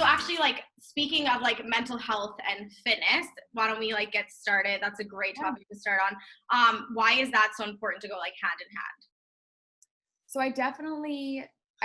So actually, like, speaking of like mental health and fitness, why don't we like get started? That's a great topic to start on. Why is that so important to go like hand in hand? So I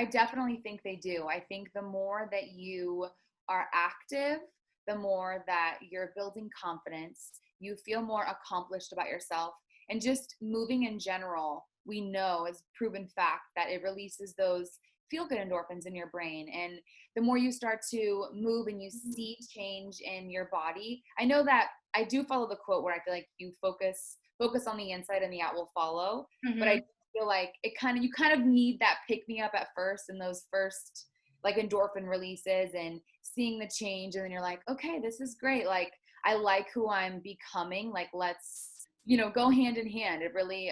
definitely think they do. I think the more that you are active, the more that you're building confidence, you feel more accomplished about yourself, and just moving in general, we know as proven fact that it releases those feel good endorphins in your brain. And the more you start to move and you see change in your body, I know that I do follow the quote where I feel like you focus on the inside and the out will follow. But I Mm-hmm. feel like you kind of need that pick me up at first, and those first like endorphin releases and seeing the change, and then you're like, okay, this is great, like I like who I'm becoming, like let's go hand in hand. It really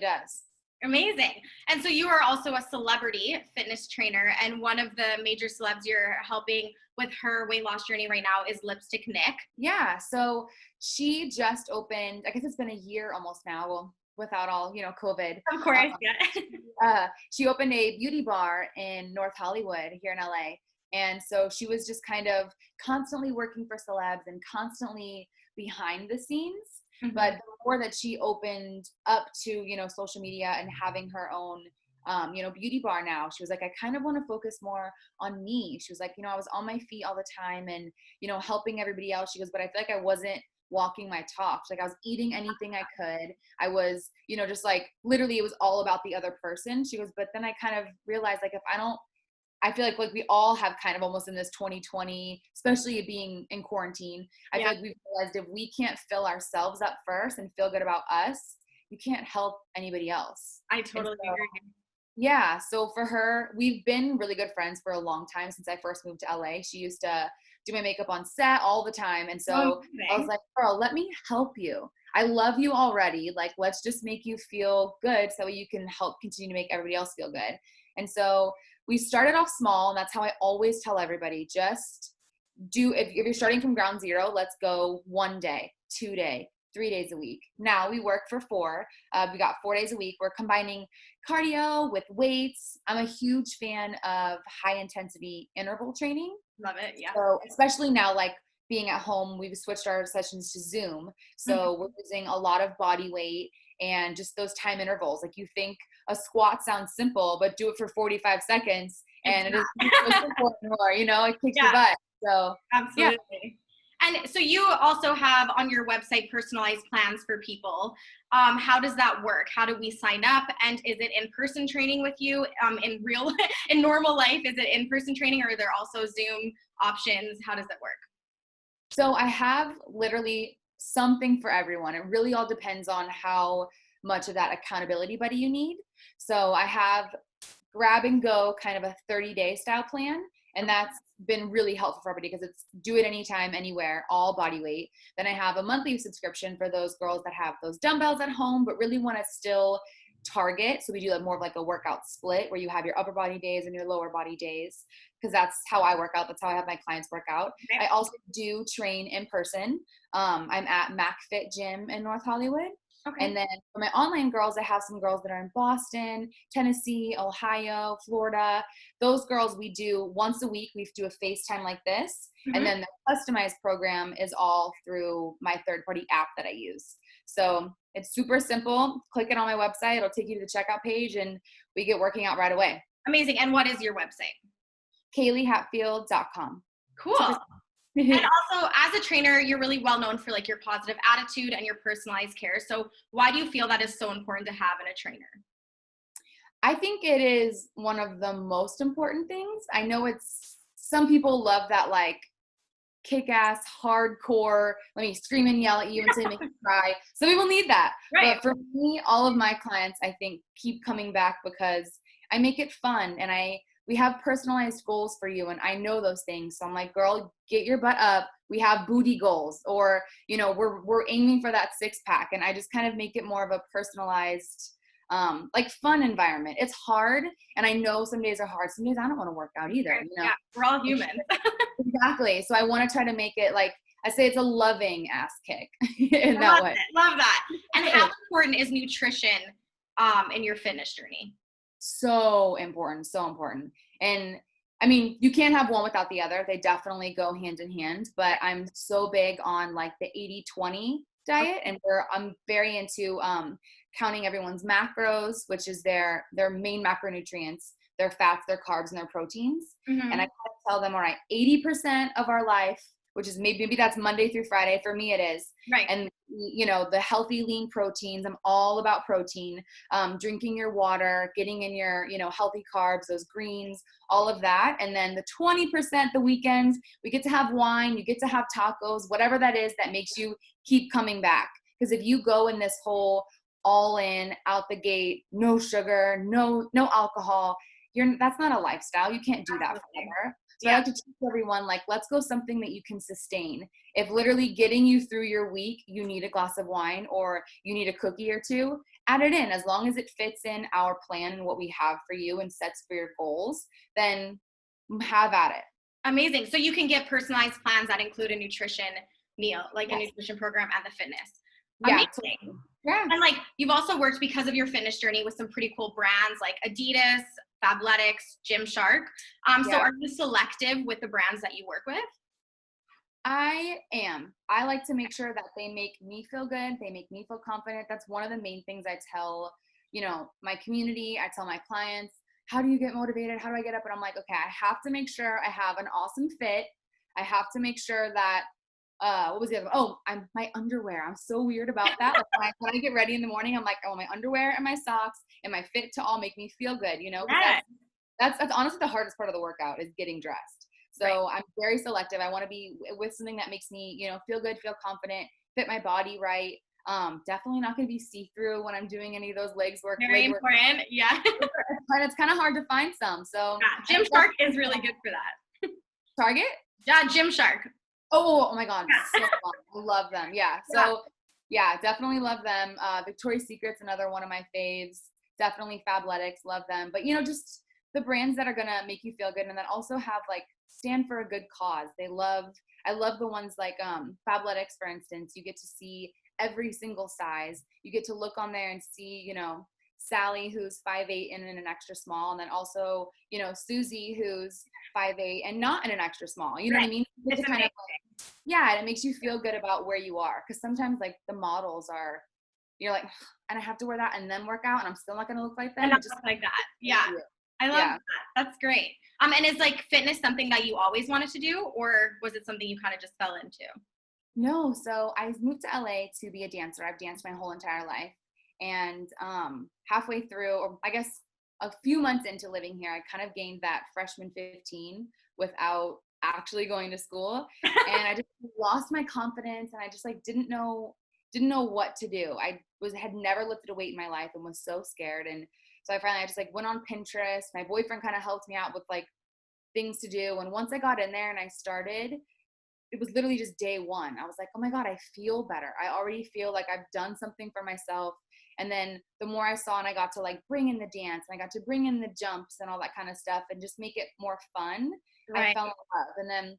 does. Amazing. And so you are also a celebrity fitness trainer, and one of the major celebs you're helping with her weight loss journey right now is LipstickNick. Yeah, so she just opened, I guess it's been a year almost now, well, without all COVID. Of course, um, yeah. she opened a beauty bar in North Hollywood here in LA. And so she was just kind of constantly working for celebs and constantly behind the scenes. But Hmm. the more that she opened up to, social media and having her own, beauty bar now, she was like, I kind of want to focus more on me. She was like, I was on my feet all the time and, helping everybody else. She goes, but I feel like I wasn't walking my talk. Like I was eating anything I could. I was, just like literally it was all about the other person. She goes, but then I kind of realized like if I don't, I feel like we all have kind of almost in this 2020, especially being in quarantine, I Yeah, feel like we've realized if we can't fill ourselves up first and feel good about us, you can't help anybody else. I And totally so, agree. yeah, so for her, we've been really good friends for a long time since I first moved to LA. She used to do my makeup on set all the time. And Oh, so I was amazing. like, girl, let me help you. I love you already. Like, let's just make you feel good so you can help continue to make everybody else feel good. And so we started off small, and that's how I always tell everybody, just if you're starting from ground zero, let's go 1 day, 2 day, 3 days a week. Now we work for four. We got 4 days a week. We're combining cardio with weights. I'm a huge fan of high intensity interval training. Love it. Yeah. So especially now, like being at home, we've switched our sessions to Zoom. Mhm. So we're using a lot of body weight and just those time intervals. Like you think a squat sounds simple, but do it for 45 seconds It's and it isn't so not. simple anymore, it kicks your Yeah, butt. So yeah. absolutely. And so you also have on your website personalized plans for people. How does that work? How do we sign up? And is it in-person training with you in real, in normal life? Is it in-person training, or are there also Zoom options? How does that work? So I have literally something for everyone. It really all depends on how much of that accountability buddy you need. So I have grab and go kind of a 30-day style plan. And that's been really helpful for everybody because it's do it anytime, anywhere, all body weight. Then I have a monthly subscription for those girls that have those dumbbells at home, but really want to still target. So we do more of like a workout split where you have your upper body days and your lower body days, because that's how I work out. That's how I have my clients work out. Okay. I also do train in person. I'm at MacFit Gym in North Hollywood. Okay. And then for my online girls, I have some girls that are in Boston, Tennessee, Ohio, Florida. Those girls, we do once a week. We do a FaceTime like this. And Hmm. then the customized program is all through my third-party app that I use. So it's super simple. Click it on my website. It'll take you to the checkout page and we get working out right away. Amazing. And what is your website? KaleyHatfield.com. Cool. Super And also, as a trainer, you're really well known for like your positive attitude and your personalized care. So why do you feel that is so important to have in a trainer? I think it is one of the most important things. I know some people love that like kick-ass, hardcore, let me scream and yell at you until you make me cry. Some people need that. Right. But for me, all of my clients, I think, keep coming back because I make it fun and we have personalized goals for you and I know those things. So I'm like, girl, get your butt up. We have booty goals or, we're aiming for that six pack. And I just kind of make it more of a personalized like fun environment. It's hard. And I know some days are hard. Some days I don't want to work out either, Yeah, we're all human. Exactly. So I want to try to make it like I say, it's a loving ass kick in I that love way. it. Love that. And how important is nutrition in your fitness journey? So important, so important. And I mean, you can't have one without the other. They definitely go hand in hand, but I'm so big on like the 80-20 diet, and I'm very into counting everyone's macros, which is their main macronutrients, their fats, their carbs, and their proteins. Mm-hmm. And I kind of tell them, all right, 80% of our life, which is maybe that's Monday through Friday. For me, it is. Right. And, you know, the healthy, lean proteins, I'm all about protein, drinking your water, getting in your, you know, healthy carbs, those greens, all of that. And then the 20%, the weekends, we get to have wine, you get to have tacos, whatever that is that makes you keep coming back. Because if you go in this whole all in, out the gate, no sugar, no alcohol, that's not a lifestyle. You can't do that forever. So I like to teach everyone, like, let's go something that you can sustain. If literally getting you through your week, you need a glass of wine or you need a cookie or two, add it in. As long as it fits in our plan and what we have for you and sets for your goals, then have at it. Amazing. So you can get personalized plans that include a nutrition meal, like a nutrition program and the fitness. Amazing. Yeah. And like, you've also worked, because of your fitness journey, with some pretty cool brands like Adidas, Fabletics, Gymshark. So are you selective with the brands that you work with? I am. I like to make sure that they make me feel good. They make me feel confident. That's one of the main things I tell, you know, my community. I tell my clients, how do you get motivated? How do I get up? And I'm like, okay, I have to make sure I have an awesome fit. I have to make sure that, what was the other one? Oh, my underwear. I'm so weird about that. Like when I get ready in the morning, I'm like, I want my underwear and my socks and my fit to all make me feel good, you know? That's honestly the hardest part of the workout, is getting dressed. So I'm very selective. I want to be with something that makes me, you know, feel good, feel confident, fit my body right. Definitely not going to be see-through when I'm doing any of those legs work. Very important. Yeah. But it's kind of hard to find some. So Gymshark is really good for that. Target? Yeah, Gymshark. Oh my God. So fun. I love them. Yeah. So yeah, definitely love them. Victoria's Secret's another one of my faves. Definitely Fabletics. Love them. But, you know, just the brands that are going to make you feel good, and then also have like stand for a good cause. I love the ones like Fabletics, for instance. You get to see every single size. You get to look on there and see, you know, Sally, who's 5'8" and in an extra small, and then also, you know, Susie, who's 5'8" and not in an extra small. You know what I mean? It's kind of like, yeah, and it makes you feel good about where you are, because sometimes like the models are, you're like, and I have to wear that and then work out, and I'm still not going to look like that. And not just like that. Yeah. I love that. That's great. And is like fitness something that you always wanted to do, or was it something you kind of just fell into? No. So I moved to LA to be a dancer. I've danced my whole entire life. And halfway through, or I guess a few months into living here, I kind of gained that freshman 15 without actually going to school. And I just lost my confidence, and I just like didn't know what to do. I had never lifted a weight in my life and was so scared. And so I just like went on Pinterest. My boyfriend kind of helped me out with like things to do. And once I got in there and I started, it was literally just day one. I was like, oh my God, I feel better. I already feel like I've done something for myself. And then the more I saw, and I got to like bring in the dance, and I got to bring in the jumps and all that kind of stuff, and just make it more fun. I fell in love. And then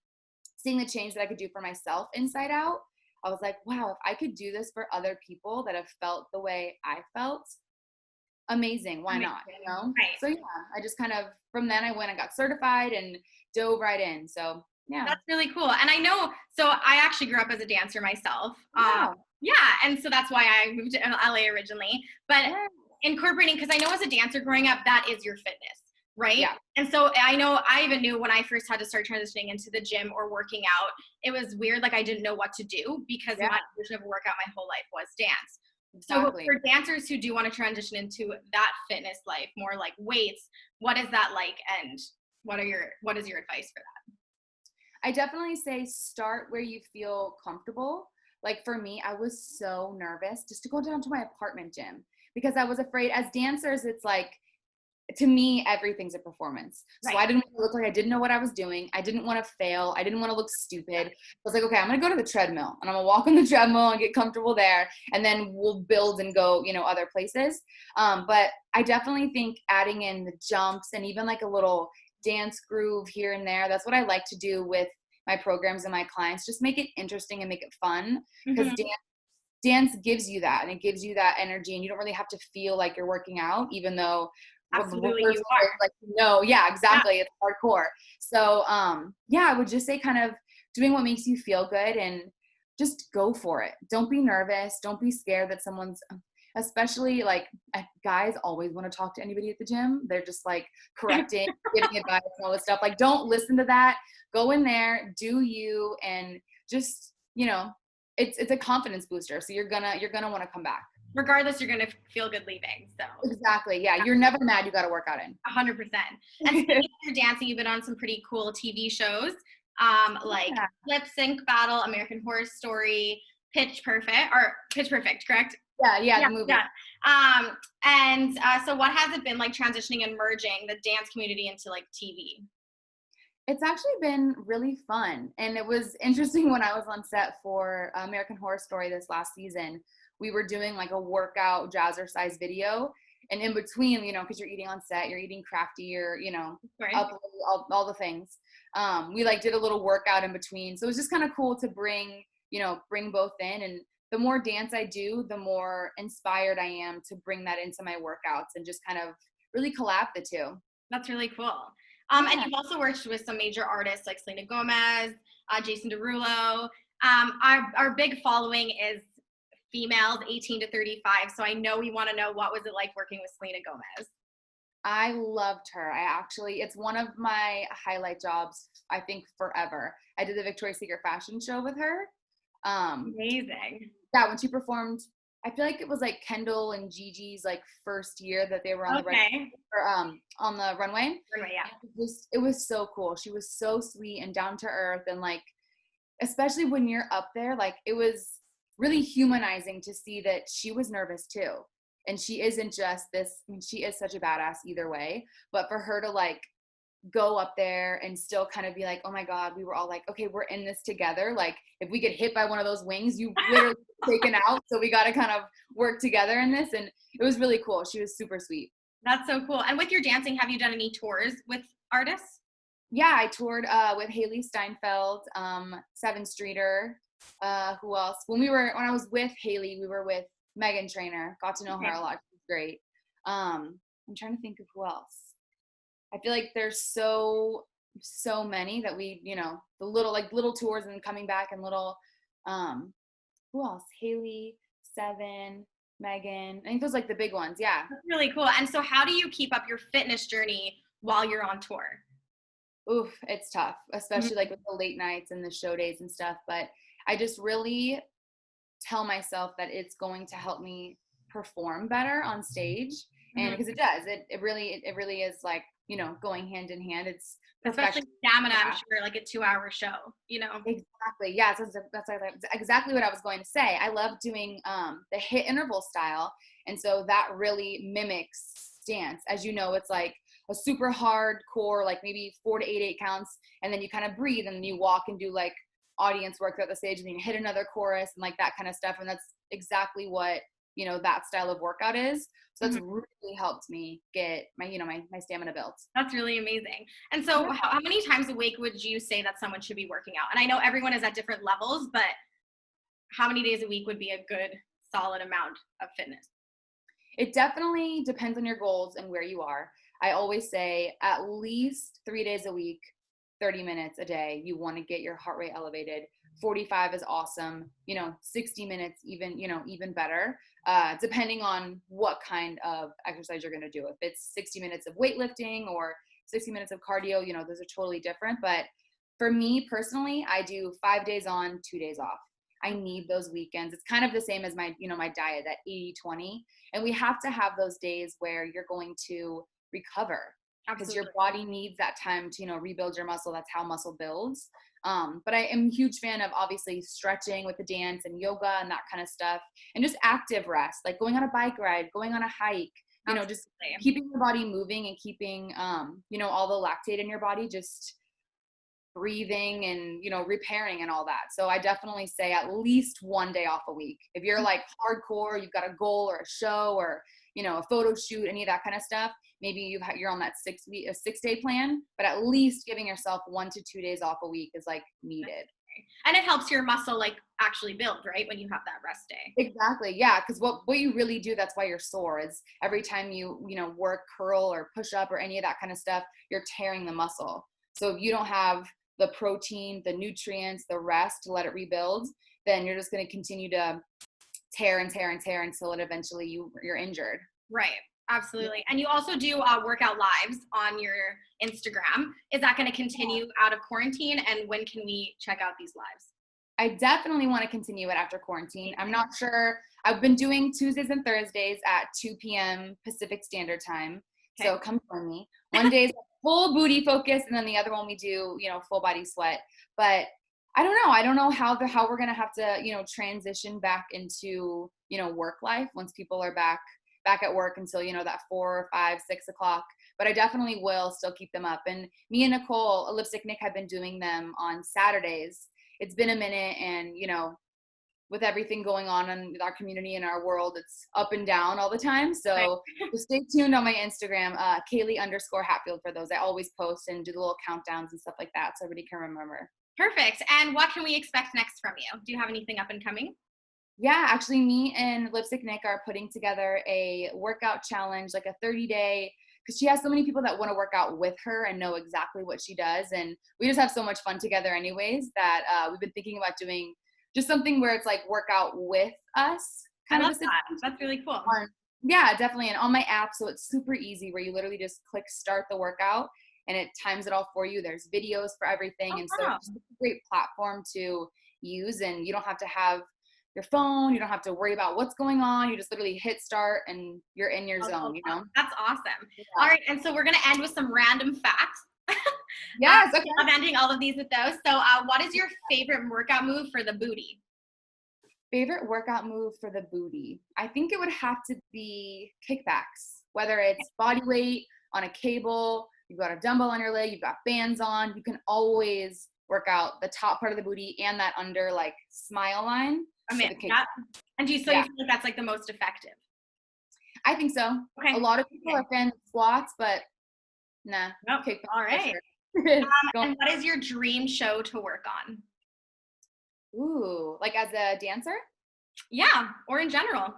seeing the change that I could do for myself inside out, I was like, wow, if I could do this for other people that have felt the way I felt, amazing. Why not? You know? So yeah, I just kind of, from then I went and got certified and dove right in. So yeah. That's really cool. And I know, so I actually grew up as a dancer myself. Yeah. And so that's why I moved to LA originally. But incorporating, because I know as a dancer growing up, that is your fitness, right? Yeah. And so I know I even knew when I first had to start transitioning into the gym or working out, it was weird. Like I didn't know what to do, because my version of a workout my whole life was dance. Exactly. So for dancers who do want to transition into that fitness life, more like weights, what is that like? And what is your advice for that? I definitely say start where you feel comfortable. Like for me, I was so nervous just to go down to my apartment gym, because I was afraid. As dancers, it's like, to me, everything's a performance. So I didn't want to look like I didn't know what I was doing. I didn't want to fail. I didn't want to look stupid. I was like, okay, I'm going to go to the treadmill, and I'm going to walk on the treadmill and get comfortable there. And then we'll build and go, you know, other places. But I definitely think adding in the jumps and even like a little dance groove here and there, that's what I like to do with my programs and my clients. Just make it interesting and make it fun, because dance gives you that, and it gives you that energy, and you don't really have to feel like you're working out, even though Absolutely, reverse you are. like, no, yeah, exactly. It's hardcore. So, yeah, I would just say kind of doing what makes you feel good and just go for it. Don't be nervous. Don't be scared that someone's, especially like guys always want to talk to anybody at the gym. They're just like correcting, giving advice, and all this stuff. Like, don't listen to that. Go in there, do you, and just, it's a confidence booster. So you're gonna want to come back. Regardless, you're gonna feel good leaving. So Exactly. Yeah, you're never mad. You got to work out in. 100%. And speaking of your dancing, you've been on some pretty cool TV shows, like Lip Sync Battle, American Horror Story, Pitch Perfect, correct? Yeah, the movie. Yeah. So what has it been like transitioning and merging the dance community into like TV? It's actually been really fun. And it was interesting when I was on set for American Horror Story this last season. We were doing like a workout jazzercise video. And in between, because you're eating on set, you're eating crafty, you're, Right. up all the things. We like did a little workout in between. So it was just kind of cool to bring both in. And the more dance I do, the more inspired I am to bring that into my workouts and just kind of really collab the two. That's really cool. Yeah. And you've also worked with some major artists like Selena Gomez, Jason Derulo. Our big following is females 18 to 35. So I know we want to know, what was it like working with Selena Gomez? I loved her. It's one of my highlight jobs, I think, forever. I did the Victoria's Secret fashion show with her. Amazing. Yeah, when she performed, I feel like it was like Kendall and Gigi's like first year that they were on on the runway. Yeah. It was so cool. She was so sweet and down to earth, and like, especially when you're up there, like, it was really humanizing to see that she was nervous too. And she isn't just this, I mean, she is such a badass either way, but for her to like go up there and still kind of be like, oh my God, we were all like, okay, we're in this together. Like, if we get hit by one of those wings, you literally taken out. So we got to kind of work together in this. And it was really cool. She was super sweet. That's so cool. And with your dancing, have you done any tours with artists? Yeah, I toured with Haley Steinfeld, Seven Streeter. Who else? When I was with Haley, we were with Megan Trainor. Got to know her a lot. She's great. I'm trying to think of who else. I feel like there's so many that we, the little tours and coming back and little, who else? Haley, Seven, Megan. I think those like the big ones. Yeah. That's really cool. And so how do you keep up your fitness journey while you're on tour? Oof, it's tough, especially like with the late nights and the show days and stuff. But I just really tell myself that it's going to help me perform better on stage. And because it does, it really is like, going hand in hand. It's especially stamina, I'm sure, like a 2-hour show, Exactly. Yeah. So that's exactly what I was going to say. I love doing the hit interval style. And so that really mimics dance. As you know, it's like a super hard core, like maybe 4 to 8 counts. And then you kind of breathe and then you walk and do like audience work throughout the stage and then you hit another chorus and like that kind of stuff. And that's exactly what, that style of workout is. So that's really helped me get my, my stamina built. That's really amazing. And so how many times a week would you say that someone should be working out? And I know everyone is at different levels, but how many days a week would be a good solid amount of fitness? It definitely depends on your goals and where you are. I always say at least 3 days a week, 30 minutes a day. You want to get your heart rate elevated. 45 is awesome. 60 minutes, even better. Depending on what kind of exercise you're going to do. If it's 60 minutes of weightlifting or 60 minutes of cardio, those are totally different. But for me personally, I do 5 days on, 2 days off. I need those weekends. It's kind of the same as my, my diet, that 80-20. And we have to have those days where you're going to recover. Because your body needs that time to, rebuild your muscle. That's how muscle builds. But I am a huge fan of obviously stretching with the dance and yoga and that kind of stuff. And just active rest, like going on a bike ride, going on a hike, just keeping your body moving and keeping, all the lactate in your body, just breathing and, repairing and all that. So I definitely say at least 1 day off a week. If you're like hardcore, you've got a goal or a show or, a photo shoot, any of that kind of stuff, maybe you're on that 6 day plan, but at least giving yourself 1 to 2 days off a week is like needed. And it helps your muscle like actually build, right? When you have that rest day. Exactly. Yeah. Because what you really do, that's why you're sore, is every time you work curl or push up or any of that kind of stuff, you're tearing the muscle. So if you don't have the protein, the nutrients, the rest to let it rebuild, then you're just going to continue to tear and tear and tear until it eventually you're injured. Right. Absolutely. And you also do workout lives on your Instagram. Is that going to continue out of quarantine? And when can we check out these lives? I definitely want to continue it after quarantine. I'm not sure. I've been doing Tuesdays and Thursdays at 2 p.m. Pacific Standard Time. Okay. So come join me. One day is full booty focus, and then the other one we do, full body sweat. But I don't know. I don't know how we're going to have to, transition back into, work life once people are back at work until, that 4, 5, 6 o'clock. But I definitely will still keep them up. And me and Nicole, LipstickNick, have been doing them on Saturdays. It's been a minute, and, with everything going on in our community and our world, it's up and down all the time. So just stay tuned on my Instagram, Kaley_Hatfield for those. I always post and do the little countdowns and stuff like that, so everybody can remember. Perfect. And what can we expect next from you? Do you have anything up and coming? Yeah, actually, me and LipstickNick are putting together a workout challenge, like a 30-day, because she has so many people that want to work out with her and know exactly what she does. And we just have so much fun together anyways that we've been thinking about doing just something where it's like workout with us. I love that. That's really cool. Yeah, definitely. And on my app, so it's super easy where you literally just click start the workout and it times it all for you. There's videos for everything. And so it's a great platform to use, and you don't have to have your phone. You don't have to worry about what's going on. You just literally hit start and you're in your zone, That's awesome. Yeah. All right. And so we're going to end with some random facts. Yes. Okay. I'm ending all of these with those. So what is your favorite workout move for the booty? Favorite workout move for the booty? I think it would have to be kickbacks, whether it's body weight on a cable, you've got a dumbbell on your leg, you've got bands on, you can always work out the top part of the booty and that under like smile line. I mean, and do you feel like that's like the most effective? I think so. Okay. A lot of people are fans of squats, but nah. Nope. Okay. All right. And what is your dream show to work on? Ooh, like as a dancer? Yeah, or in general.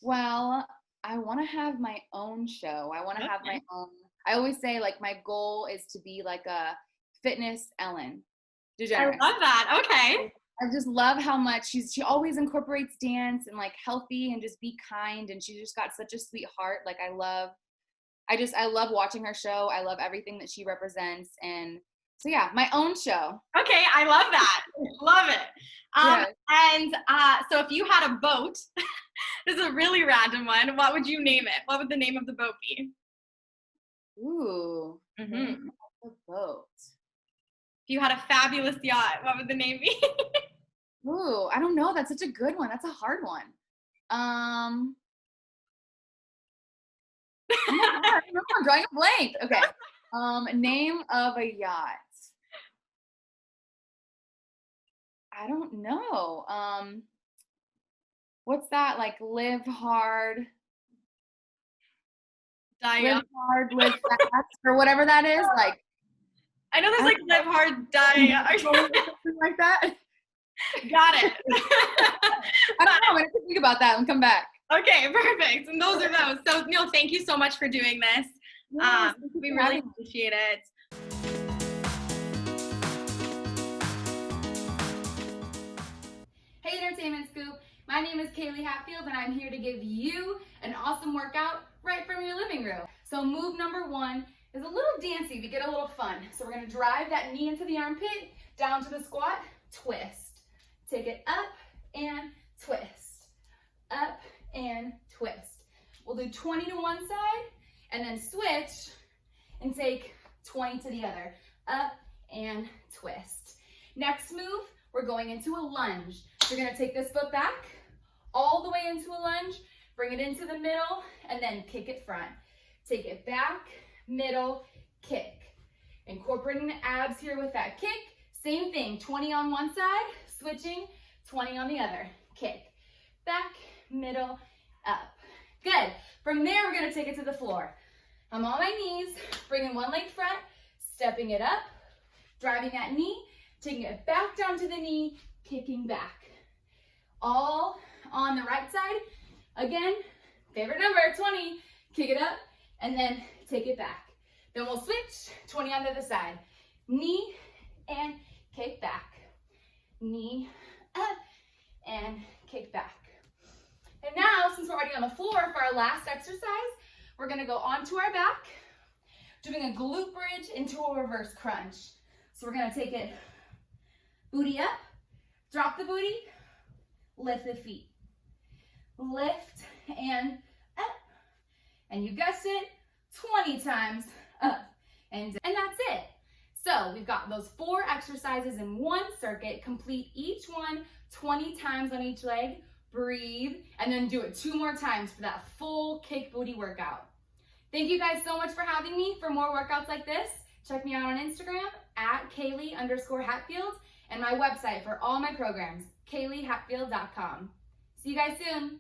Well, I want to have my own show. I want to have my own. I always say like my goal is to be like a fitness Ellen DeGeneres. I love that. Okay. I just love how much she always incorporates dance and like healthy and just be kind, and she just got such a sweet heart. Like I love watching her show. I love everything that she represents. And so yeah, my own show. Okay, I love that. Love it. Yes. And so if you had a boat, this is a really random one, what would you name it? What would the name of the boat be? Ooh. Mm-hmm. The boat. If you had a fabulous yacht, what would the name be? Ooh, I don't know. That's such a good one. That's a hard one. I'm drawing a blank. Okay. Name of a yacht. I don't know. What's that? Like live hard. Die live hard, live fast, or whatever that is. Like I know there's like live hard, die or something like that. Got it. I don't know. I'm gonna think about that and come back. Okay, perfect. And those are those. So Neil, thank you so much for doing this. Yes, we really appreciate it. Hey Entertainment Scoop, my name is Kaley Hatfield and I'm here to give you an awesome workout right from your living room. So move number 1 is a little dancey to get a little fun. So we're gonna drive that knee into the armpit, down to the squat, twist. Take it up and twist, up and twist. We'll do 20 to one side and then switch and take 20 to the other, up and twist. Next move, we're going into a lunge. You're gonna take this foot back, all the way into a lunge, bring it into the middle, and then kick it front. Take it back, middle, kick. Incorporating the abs here with that kick. Same thing, 20 on one side, switching, 20 on the other. Kick, back, middle, up. Good. From there, we're gonna take it to the floor. I'm on my knees, bringing one leg front, stepping it up, driving that knee, taking it back down to the knee, kicking back. All on the right side. Again, favorite number, 20. Kick it up and then take it back. Then we'll switch, 20 on the other side. Knee and kick back. Knee up and kick back. And now, since we're already on the floor for our last exercise, we're gonna go onto our back, doing a glute bridge into a reverse crunch. So we're gonna take it booty up, drop the booty, lift the feet. Lift and up. And you guessed it, 20 times up. And that's it. So we've got those 4 exercises in one circuit. Complete each one 20 times on each leg. Breathe, and then do it 2 more times for that full kick booty workout. Thank you guys so much for having me. For more workouts like this, check me out on Instagram at Kaley_Hatfield and my website for all my programs, KaleyHatfield.com. See you guys soon.